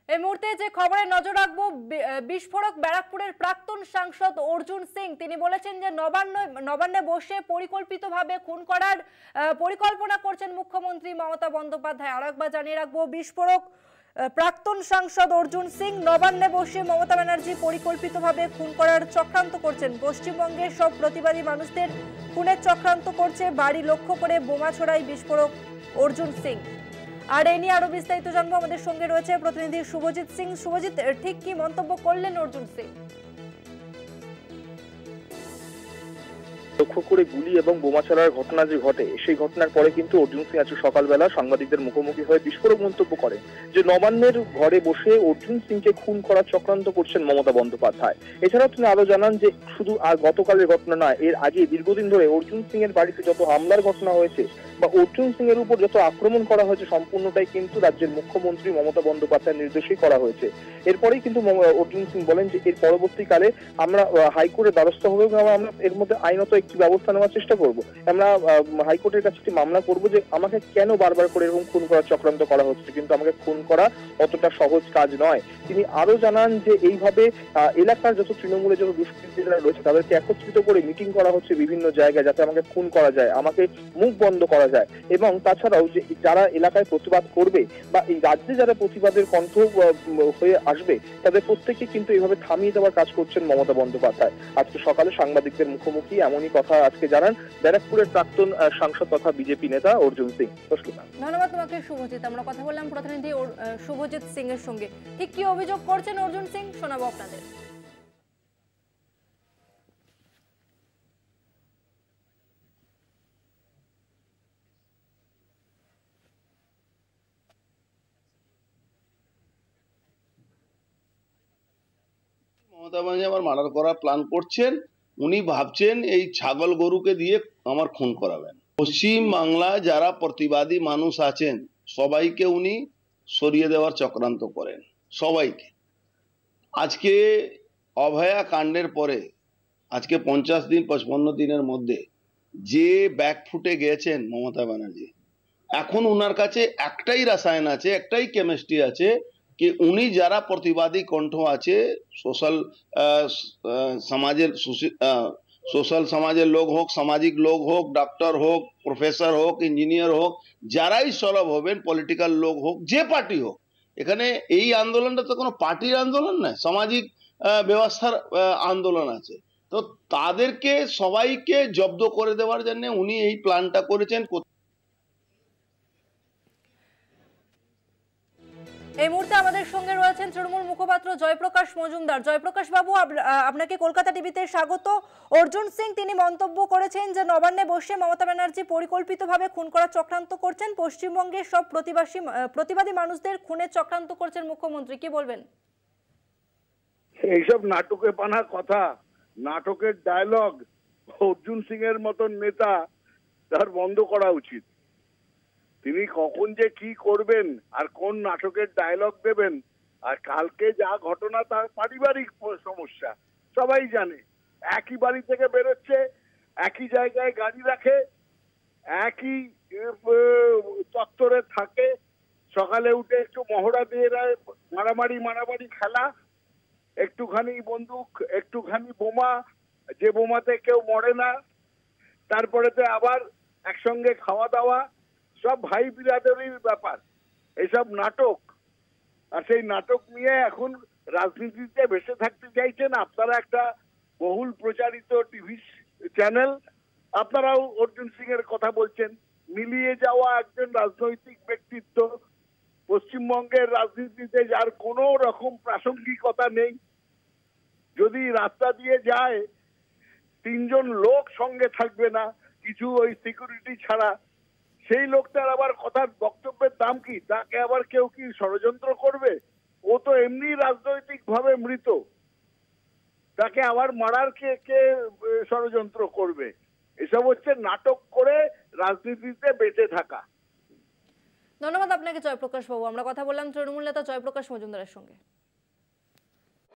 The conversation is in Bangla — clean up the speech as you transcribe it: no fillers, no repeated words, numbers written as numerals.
এই মুহূর্তে যে খবরে নজর রাখবো, বিস্ফোরক ব্যারাকপুরের প্রাক্তন সাংসদ অর্জুন সিং তিনি বলেছেন যে নবান্নে বসে পরিকল্পিতভাবে খুন করার পরিকল্পনা করছেন মুখ্যমন্ত্রী মমতা বন্দ্যোপাধ্যায়। আরেকবার জানিয়ে রাখবো, বিস্ফোরক প্রাক্তন সাংসদ অর্জুন সিং নবান্নে বসে মমতা ব্যানার্জি পরিকল্পিতভাবে খুন করার চক্রান্ত করছেন। পশ্চিমবঙ্গের সব প্রতিবাদী মানুষদের খুনের চক্রান্ত করছে। বাড়ি লক্ষ্য করে বোমা ছোড়ায় বিস্ফোরক অর্জুন সিং। আর এই নিয়ে আরো বিস্তারিত জানবো, আমাদের সঙ্গে রয়েছে প্রতিনিধি শুভজিৎ সিং। শুভজিৎ, ঠিক কি মন্তব্য করলেন অর্জুন সিং? লক্ষ্য করে গুলি এবং বোমা ছাড়ার ঘটনা যে ঘটে, সেই ঘটনার পরে কিন্তু অর্জুন সিং আজকে সকালবেলা সাংবাদিকদের মুখোমুখি হয়ে বিস্ফোরক মন্তব্য করেন যে নবান্নের ঘরে বসে অর্জুন সিংকে খুন করার চক্রান্ত করছেন মমতা বন্দ্যোপাধ্যায়। এছাড়াও তিনি আরো জানান যে শুধু আর গতকালের ঘটনা নয়, এর আগে দীর্ঘদিন ধরে অর্জুন সিং এর বাড়িতে যত হামলার ঘটনা হয়েছে বা অর্জুন সিং এর উপর যত আক্রমণ করা হয়েছে, সম্পূর্ণটাই কিন্তু রাজ্যের মুখ্যমন্ত্রী মমতা বন্দ্যোপাধ্যায়ের নির্দেশেই করা হয়েছে। এরপরেই কিন্তু অর্জুন সিং বলেন যে এর পরবর্তীকালে আমরা হাইকোর্টের দ্বারস্থ হবো এবং আমরা এর মধ্যে আইনত একটি ব্যবস্থা নেওয়ার চেষ্টা করব। আমরা হাইকোর্টের কাছে একটি মামলা করব যে আমাকে কেন বারবার করে এরকম খুন করার চক্রান্ত করা হচ্ছে, কিন্তু আমাকে খুন করা অতটা সহজ কাজ নয়। তিনি আরো জানান যে এইভাবে এলাকার যত তৃণমূলের যত দুষ্কৃতীরা রয়েছে তাদেরকে একত্রিত করে মিটিং করা হচ্ছে বিভিন্ন জায়গায়, যাতে আমাকে খুন করা যায়, আমাকে মুখ বন্ধ করা যায়। এবং তাছাড়াও যে যারা এলাকায় প্রতিবাদ করবে বা এই রাজ্যে যারা প্রতিবাদের কণ্ঠ হয়ে আসবে, তাদের প্রত্যেককে কিন্তু এইভাবে থামিয়ে দেওয়ার কাজ করছেন মমতা বন্দ্যোপাধ্যায়। আজকে সকালে সাংবাদিকদের মুখোমুখি এমনই কথা আজকে জানান ব্যারাকপুরের প্রাক্তন সাংসদ তথা বিজেপি নেতা অর্জুন সিং। ধন্যবাদ তোমাকে শুভজিৎ। আমরা কথা বললাম প্রতিনিধি শুভজিৎ সিং এর সঙ্গে। ঠিক কি অভিযোগ করছেন অর্জুন সিং শোনাবো আপনাদের। মমতা বন্দ্যোপাধ্যায় আমার মার্ডার করার প্ল্যান করছেন। উনি ভাবছেন এই ছাগল গরুকে দিয়ে আমার খুন করাবেন। পশ্চিম বাংলায় যারা প্রতিবাদী মানুষ আছেন সবাইকে উনি সরিয়ে দেওয়ার চক্রান্ত করেন, সবাইকে। আজকে অভয়া কাণ্ডের পরে আজকে 55 দিনের মধ্যে যে ব্যাকফুটে গেছেন মমতা ব্যানার্জি, এখন উনার কাছে একটাই রাসায়ন আছে, একটাই কেমিস্ট্রি আছে कि উনি যারা প্রতিবাদী কণ্ঠ আছে, সোশ্যাল সমাজের লোক হোক, সামাজিক লোক হোক, ডক্টর হোক, প্রফেসর হোক, ইঞ্জিনিয়ার হোক, যারাই সরব হবেন, পলিটিক্যাল লোক হোক, যে পার্টি হোক, এখানে এই আন্দোলনটা তো কোনো পার্টির আন্দোলন নয়, সামাজিক ব্যবস্থার আন্দোলন আছে। তো তাদেরকে সবাইকে জব্দ করে দেওয়ার জন্য উনি এই প্ল্যানটা করেছেন। এই মুহূর্তে আমাদের সঙ্গে রয়েছেন তৃণমূল মুখপাত্র জয়প্রকাশ মজুমদার। জয়প্রকাশ বাবু, আপনাকে কলকাতা টিভিতে স্বাগত। অর্জুন সিং তিনি মন্তব্য করেছেন যে নবান্নে বসে মমতা ব্যানার্জি পরিকল্পিতভাবে খুন করার চক্রান্ত করছেন, পশ্চিমবঙ্গের সব প্রতিবাদী মানুষদের খুনের চক্রান্ত করছেন মুখ্যমন্ত্রী। কি বলবেন? এইসব নাটকে বানা কথা, নাটকের ডায়লগ অর্জুন সিং এর মতন নেতা তার বন্ধ করা উচিত। তিনি কখন যে কি করবেন আর কোন নাটকের ডায়লগ দেবেন, আর কালকে যা ঘটনা তার পারিবারিক সমস্যা সবাই জানে। একই বাড়ি থেকে বেরোচ্ছে, একই জায়গায় গাড়ি রাখে, একই চত্বরে থাকে, সকালে উঠে একটু মহড়া দিয়ে দেয়, মারামারি খেলা, একটুখানি বন্দুক, একটুখানি বোমা, যে বোমাতে কেউ মরে না, তারপরে তো আবার একসঙ্গে খাওয়া দাওয়া, সব ভাই বিরাদরির ব্যাপার। এসব নাটক, আর সেই নাটক নিয়ে এখন রাজনীতিতে ভেসে থাকতে চাইছেন আপনারা। একটা বহুল প্রচারিত টিভি চ্যানেল, আপনারাও অর্জুন সিং এর কথা বলছেন। মিলিয়ে যাওয়া একজন রাজনৈতিক ব্যক্তিত্ব, পশ্চিমবঙ্গের রাজনীতিতে যার কোনো রকম প্রাসঙ্গিকতা নেই। যদি রাস্তা দিয়ে যায়, 3 জন লোক সঙ্গে থাকবে না, কিছু ওই সিকিউরিটি ছাড়া, সেই লোকটার আবার কথার বক্তব্যের দাম কি? তাকে আবার কেউ কি ষড়যন্ত্র করবে? ও তো এমনি রাজনৈতিক ভাবে মৃত, তাকে আবার মারার কে ষড়যন্ত্র করবে? এসব হচ্ছে নাটক করে রাজনীতিতে বেঁচে থাকা। ধন্যবাদ আপনাকে জয়প্রকাশ বাবু। আমরা কথা বললাম তৃণমূল নেতা জয়প্রকাশ মজুমদারের সঙ্গে।